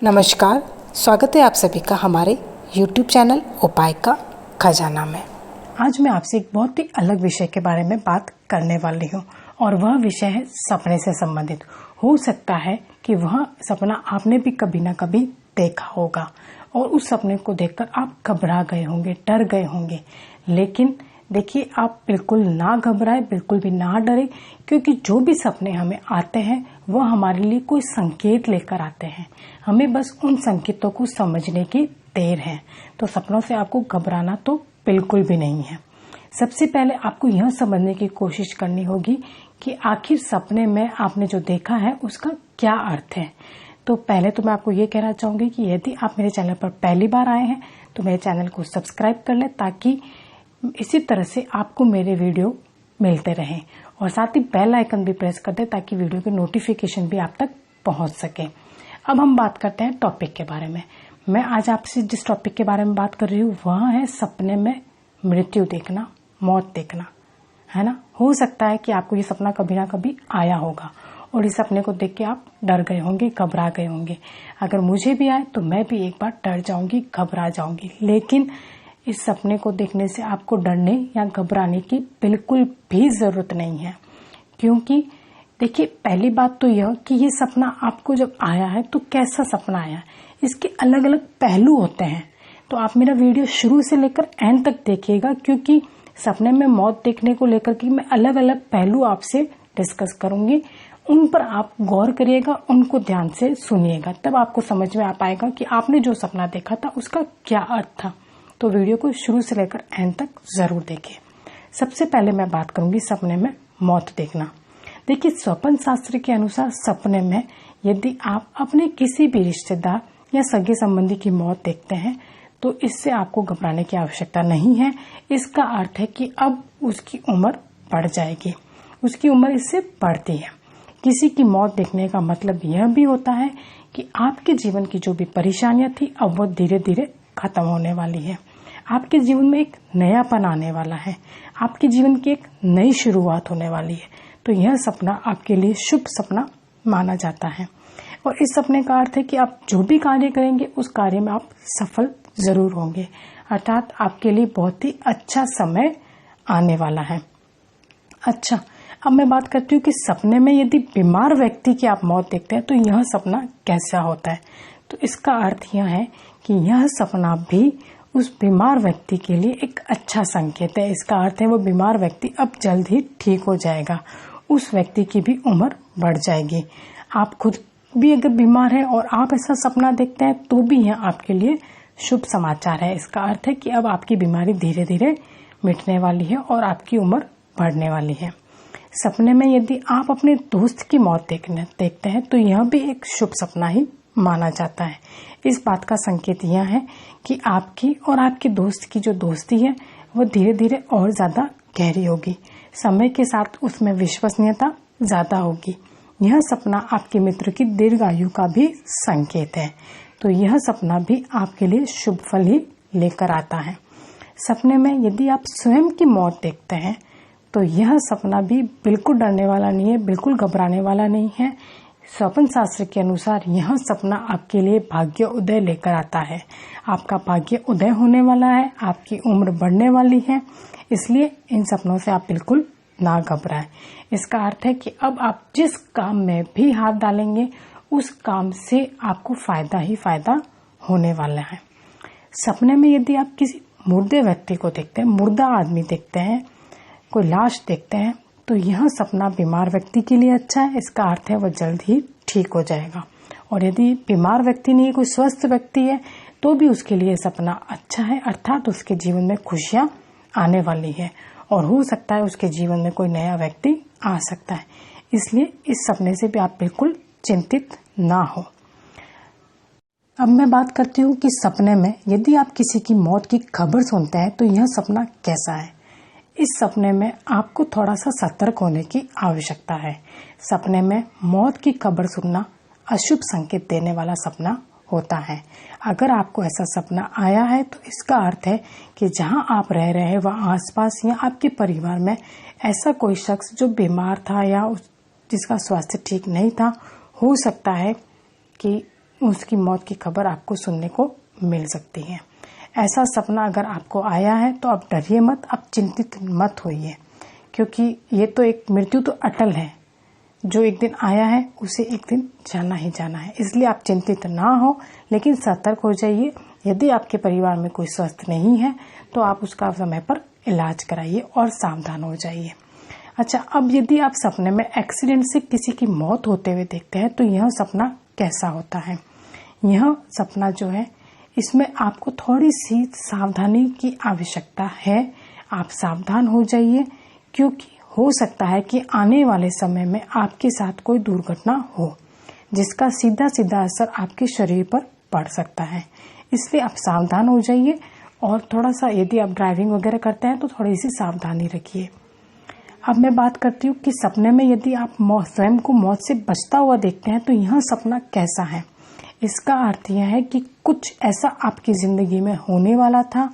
नमस्कार, स्वागत है आप सभी का हमारे YouTube चैनल उपाय का खजाना में। आज मैं आपसे एक बहुत ही अलग विषय के बारे में बात करने वाली हूँ और वह विषय है सपने से संबंधित। हो सकता है कि वह सपना आपने भी कभी ना कभी देखा होगा और उस सपने को देखकर आप घबरा गए होंगे, डर गए होंगे। लेकिन देखिए, आप बिल्कुल ना घबराएं, बिल्कुल भी ना डरे, क्योंकि जो भी सपने हमें आते हैं वह हमारे लिए कोई संकेत लेकर आते हैं। हमें बस उन संकेतों को समझने की देर है। तो सपनों से आपको घबराना तो बिल्कुल भी नहीं है। सबसे पहले आपको यह समझने की कोशिश करनी होगी कि आखिर सपने में आपने जो देखा है उसका क्या अर्थ है। तो पहले तो मैं आपको ये कहना चाहूंगी कि यदि आप मेरे चैनल पर पहली बार आए हैं तो मेरे चैनल को सब्सक्राइब कर लें, ताकि इसी तरह से आपको मेरे वीडियो मिलते रहें और साथ ही बेल आइकन भी प्रेस कर दें ताकि वीडियो की नोटिफिकेशन भी आप तक पहुंच सके। अब हम बात करते हैं टॉपिक के बारे में। मैं आज आपसे जिस टॉपिक के बारे में बात कर रही हूँ वह है सपने में मृत्यु देखना, मौत देखना, है ना। हो सकता है कि आपको ये सपना कभी ना कभी आया होगा और इस सपने को देख के आप डर गए होंगे, घबरा गए होंगे। अगर मुझे भी आए तो मैं भी एक बार डर जाऊंगी, घबरा जाऊंगी। लेकिन इस सपने को देखने से आपको डरने या घबराने की बिल्कुल भी जरूरत नहीं है, क्योंकि देखिए, पहली बात तो यह कि ये सपना आपको जब आया है तो कैसा सपना आया है, इसके अलग अलग पहलू होते हैं। तो आप मेरा वीडियो शुरू से लेकर एंड तक देखिएगा, क्योंकि सपने में मौत देखने को लेकर के मैं अलग अलग पहलू आपसे डिस्कस करूंगी। उन पर आप गौर करिएगा, उनको ध्यान से सुनिएगा, तब आपको समझ में आ पाएगा कि आपने जो सपना देखा था उसका क्या अर्थ था। तो वीडियो को शुरू से लेकर एंड तक जरूर देखिए। सबसे पहले मैं बात करूंगी सपने में मौत देखना। देखिए, स्वप्न शास्त्र के अनुसार सपने में यदि आप अपने किसी भी रिश्तेदार या सगे संबंधी की मौत देखते हैं तो इससे आपको घबराने की आवश्यकता नहीं है। इसका अर्थ है कि अब उसकी उम्र बढ़ जाएगी, उसकी उम्र इससे बढ़ती है। किसी की मौत देखने का मतलब यह भी होता है कि आपके जीवन की जो भी परेशानियां थी अब वो धीरे धीरे खत्म होने वाली है। आपके जीवन में एक नयापन आने वाला है, आपके जीवन की एक नई शुरुआत होने वाली है। तो यह सपना आपके लिए शुभ सपना माना जाता है और इस सपने का अर्थ है कि आप जो भी कार्य करेंगे उस कार्य में आप सफल जरूर होंगे, अर्थात आपके लिए बहुत ही अच्छा समय आने वाला है। अच्छा, अब मैं बात करती हूँ कि सपने में यदि बीमार व्यक्ति की आप मौत देखते हैं तो यह सपना कैसा होता है। तो इसका अर्थ यह है कि यह सपना भी उस बीमार व्यक्ति के लिए एक अच्छा संकेत है। इसका अर्थ है वो बीमार व्यक्ति अब जल्द ही ठीक हो जाएगा, उस व्यक्ति की भी उम्र बढ़ जाएगी। आप खुद भी अगर बीमार हैं और आप ऐसा सपना देखते हैं तो भी यह आपके लिए शुभ समाचार है। इसका अर्थ है कि अब आपकी बीमारी धीरे धीरे मिटने वाली है और आपकी उम्र बढ़ने वाली है। सपने में यदि आप अपने दोस्त की मौत देखते हैं तो यह भी एक शुभ सपना ही माना जाता है। इस बात का संकेत यह है कि आपकी और आपके दोस्त की जो दोस्ती है वो धीरे धीरे और ज्यादा गहरी होगी। समय के साथ उसमें विश्वसनीयता ज्यादा होगी। यह सपना आपके मित्र की दीर्घायु का भी संकेत है। तो यह सपना भी आपके लिए शुभ फल ही लेकर आता है। सपने में यदि आप स्वयं की मौत देखते हैं तो यह सपना भी बिल्कुल डरने वाला नहीं है, बिल्कुल घबराने वाला नहीं है। स्वप्न शास्त्र के अनुसार यह सपना आपके लिए भाग्य उदय लेकर आता है। आपका भाग्य उदय होने वाला है, आपकी उम्र बढ़ने वाली है, इसलिए इन सपनों से आप बिल्कुल ना घबराएं। इसका अर्थ है कि अब आप जिस काम में भी हाथ डालेंगे उस काम से आपको फायदा ही फायदा होने वाला है। सपने में यदि आप किसी मुर्दे व्यक्ति को देखते हैं, मुर्दा आदमी देखते हैं, कोई लाश देखते हैं, तो यह सपना बीमार व्यक्ति के लिए अच्छा है। इसका अर्थ है वह जल्द ही ठीक हो जाएगा। और यदि बीमार व्यक्ति नहीं, कोई स्वस्थ व्यक्ति है, तो भी उसके लिए सपना अच्छा है, अर्थात उसके जीवन में खुशियां आने वाली है और हो सकता है उसके जीवन में कोई नया व्यक्ति आ सकता है। इसलिए इस सपने से भी आप बिल्कुल चिंतित ना हो। अब मैं बात करती हूँ कि सपने में यदि आप किसी की मौत की खबर सुनते हैं तो यह सपना कैसा है। इस सपने में आपको थोड़ा सा सतर्क होने की आवश्यकता है। सपने में मौत की खबर सुनना अशुभ संकेत देने वाला सपना होता है। अगर आपको ऐसा सपना आया है तो इसका अर्थ है कि जहां आप रह रहे हैं वहां आसपास या आपके परिवार में ऐसा कोई शख्स जो बीमार था या जिसका स्वास्थ्य ठीक नहीं था, हो सकता है कि उसकी मौत की खबर आपको सुनने को मिल सकती है। ऐसा सपना अगर आपको आया है तो आप डरिए मत, आप चिंतित मत होइए, क्योंकि ये तो एक मृत्यु तो अटल है, जो एक दिन आया है उसे एक दिन जाना ही जाना है। इसलिए आप चिंतित ना हो, लेकिन सतर्क हो जाइए। यदि आपके परिवार में कोई स्वस्थ नहीं है तो आप उसका समय पर इलाज कराइए और सावधान हो जाइए। अच्छा, अब यदि आप सपने में एक्सीडेंट से किसी की मौत होते हुए देखते हैं तो यह सपना कैसा होता है? यह सपना जो है, इसमें आपको थोड़ी सी सावधानी की आवश्यकता है। आप सावधान हो जाइए, क्योंकि हो सकता है कि आने वाले समय में आपके साथ कोई दुर्घटना हो, जिसका सीधा सीधा असर आपके शरीर पर पड़ सकता है। इसलिए आप सावधान हो जाइए, और थोड़ा सा यदि आप ड्राइविंग वगैरह करते हैं तो थोड़ी सी सावधानी रखिए। अब मैं बात करती हूँ कि सपने में यदि आप स्वयं को मौत से बचता हुआ देखते हैं तो यह सपना कैसा है। इसका अर्थ यह है कि कुछ ऐसा आपकी जिंदगी में होने वाला था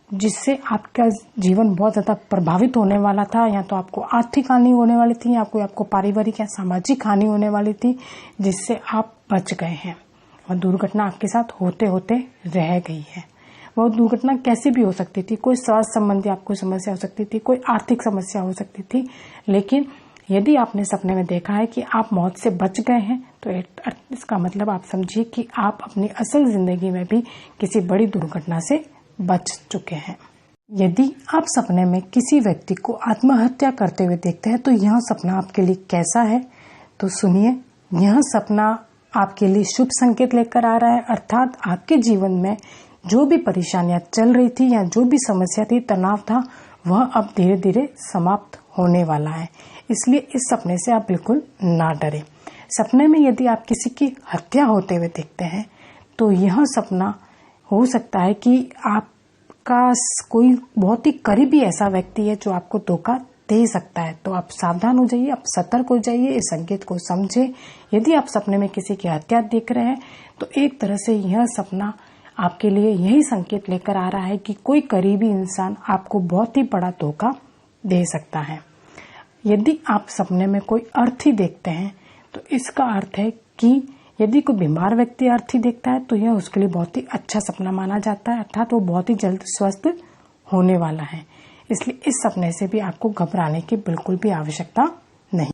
जिससे आपका जीवन बहुत ज़्यादा प्रभावित होने वाला था, या तो आपको आर्थिक हानि होने वाली थी, या कोई आपको पारिवारिक या सामाजिक हानि होने वाली थी जिससे आप बच गए हैं, और दुर्घटना आपके साथ होते होते रह गई है। वो दुर्घटना कैसी भी हो सकती थी, कोई स्वास्थ्य संबंधी आपको समस्या हो सकती थी, कोई आर्थिक समस्या हो सकती थी, लेकिन यदि आपने सपने में देखा है कि आप मौत से बच गए हैं तो इसका मतलब आप समझिए कि आप अपनी असल जिंदगी में भी किसी बड़ी दुर्घटना से बच चुके हैं। यदि आप सपने में किसी व्यक्ति को आत्महत्या करते हुए देखते हैं तो यह सपना आपके लिए कैसा है? तो सुनिए, यह सपना आपके लिए शुभ संकेत लेकर आ रहा है, अर्थात आपके जीवन में जो भी परेशानियां चल रही थी या जो भी समस्या थी, तनाव था, वह अब धीरे धीरे समाप्त होने वाला है। इसलिए इस सपने से आप बिल्कुल ना डरें। सपने में यदि आप किसी की हत्या होते हुए देखते हैं तो यह सपना हो सकता है कि आपका कोई बहुत ही करीबी ऐसा व्यक्ति है जो आपको धोखा दे सकता है। तो आप सावधान हो जाइए, आप सतर्क हो जाइए, इस संकेत को समझे। यदि आप सपने में किसी की हत्या देख रहे हैं तो एक तरह से यह सपना आपके लिए यही संकेत लेकर आ रहा है कि कोई करीबी इंसान आपको बहुत ही बड़ा धोखा दे सकता है। यदि आप सपने में कोई अर्थी देखते हैं तो इसका अर्थ है कि यदि कोई बीमार व्यक्ति अर्थी देखता है तो यह उसके लिए बहुत ही अच्छा सपना माना जाता है, अर्थात वो बहुत ही जल्द स्वस्थ होने वाला है। इसलिए इस सपने से भी आपको घबराने की बिल्कुल भी आवश्यकता नहीं।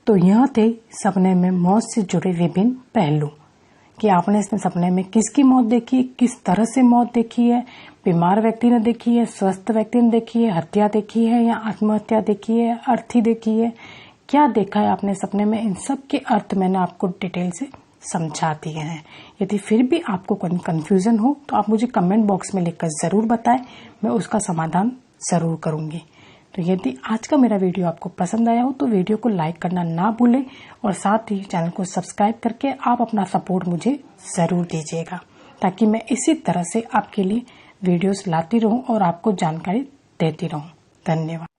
तो यह थे सपने में मौत से जुड़े विभिन्न पहलू, कि आपने इसमें सपने में किसकी मौत देखी, किस तरह से मौत देखी है, बीमार व्यक्ति ने देखी है, स्वस्थ व्यक्ति ने देखी है, हत्या देखी है या आत्महत्या देखी है, अर्थी देखी है, क्या देखा है आपने सपने में, इन सब के अर्थ मैंने आपको डिटेल से समझा दिए हैं। यदि फिर भी आपको कोई कंफ्यूजन हो तो आप मुझे कमेंट बॉक्स में लिखकर जरूर बताएं, मैं उसका समाधान जरूर करूंगी। तो यदि आज का मेरा वीडियो आपको पसंद आया हो तो वीडियो को लाइक करना ना भूलें, और साथ ही चैनल को सब्सक्राइब करके आप अपना सपोर्ट मुझे जरूर दीजिएगा, ताकि मैं इसी तरह से आपके लिए वीडियोस लाती रहूं और आपको जानकारी देती रहूं। धन्यवाद।